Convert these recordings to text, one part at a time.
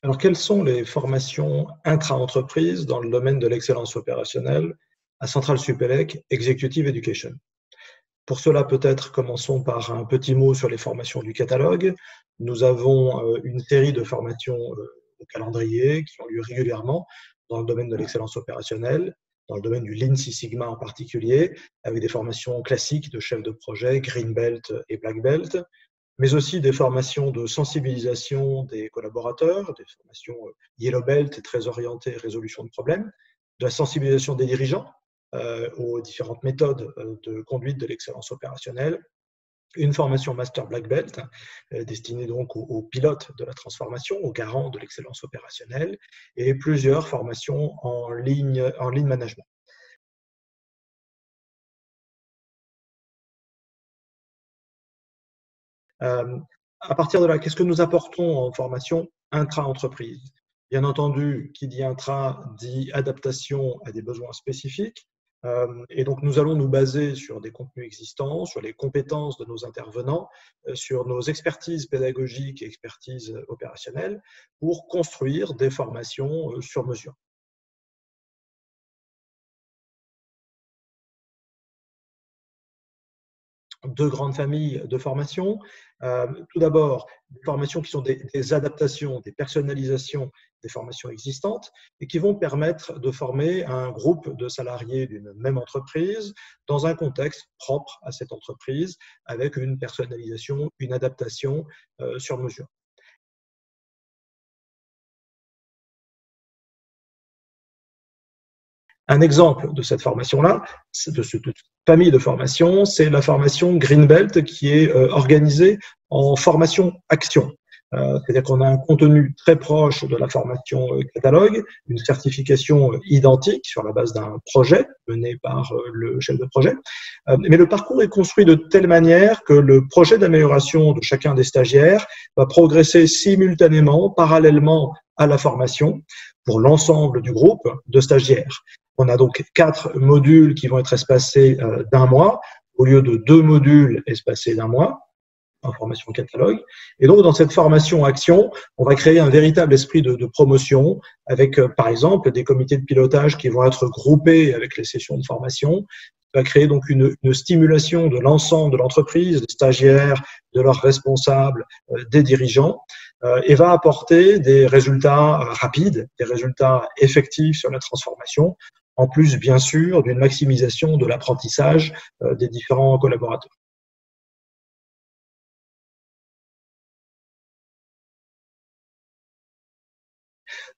Alors, quelles sont les formations intra-entreprises dans le domaine de l'excellence opérationnelle à Centrale Supélec Executive Education? Pour cela, peut-être commençons par un petit mot sur les formations du catalogue. Nous avons une série de formations au calendrier qui ont lieu régulièrement dans le domaine de l'excellence opérationnelle, dans le domaine du Lean Six Sigma en particulier, avec des formations classiques de chef de projet, Green Belt et Black Belt, mais aussi des formations de sensibilisation des collaborateurs, des formations Yellow Belt très orientées résolution de problèmes, de la sensibilisation des dirigeants aux différentes méthodes de conduite de l'excellence opérationnelle, une formation Master Black Belt destinée donc aux pilotes de la transformation, aux garants de l'excellence opérationnelle, et plusieurs formations en ligne management. À partir de là, qu'est-ce que nous apportons en formation intra-entreprise? Bien entendu, qui dit intra dit adaptation à des besoins spécifiques. Et donc, nous allons nous baser sur des contenus existants, sur les compétences de nos intervenants, sur nos expertises pédagogiques et expertises opérationnelles pour construire des formations sur mesure. Deux grandes familles de formations. Tout d'abord, des formations qui sont des adaptations, des personnalisations des formations existantes et qui vont permettre de former un groupe de salariés d'une même entreprise dans un contexte propre à cette entreprise avec une personnalisation, une adaptation sur mesure. Un exemple de cette formation-là, de cette famille de formations, c'est la formation Green Belt qui est organisée en formation action. C'est-à-dire qu'on a un contenu très proche de la formation catalogue, une certification identique sur la base d'un projet mené par le chef de projet. Mais le parcours est construit de telle manière que le projet d'amélioration de chacun des stagiaires va progresser simultanément, parallèlement à la formation pour l'ensemble du groupe de stagiaires. On a donc 4 modules qui vont être espacés d'un mois, au lieu de 2 modules espacés d'un mois, en formation catalogue. Et donc, dans cette formation action, on va créer un véritable esprit de promotion avec, par exemple, des comités de pilotage qui vont être groupés avec les sessions de formation. Ça va créer donc une stimulation de l'ensemble de l'entreprise, des stagiaires, de leurs responsables, des dirigeants, et va apporter des résultats rapides, des résultats effectifs sur la transformation, en plus, bien sûr, d'une maximisation de l'apprentissage des différents collaborateurs.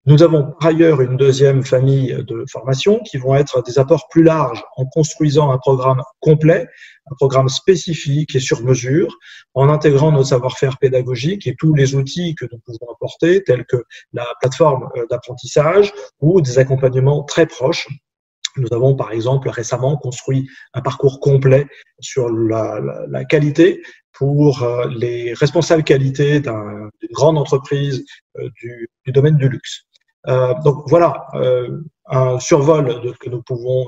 Nous avons par ailleurs une deuxième famille de formations qui vont être des apports plus larges en construisant un programme complet, un programme spécifique et sur mesure, en intégrant notre savoir-faire pédagogique et tous les outils que nous pouvons apporter, tels que la plateforme d'apprentissage ou des accompagnements très proches. Nous avons par exemple récemment construit un parcours complet sur la qualité pour les responsables qualité d'une grande entreprise du domaine du luxe. Donc voilà un survol que nous pouvons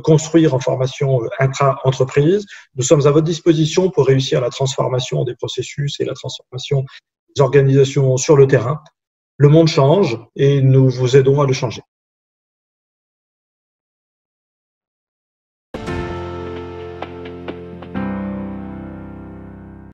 construire en formation intra-entreprise. Nous sommes à votre disposition pour réussir la transformation des processus et la transformation des organisations sur le terrain. Le monde change et nous vous aidons à le changer.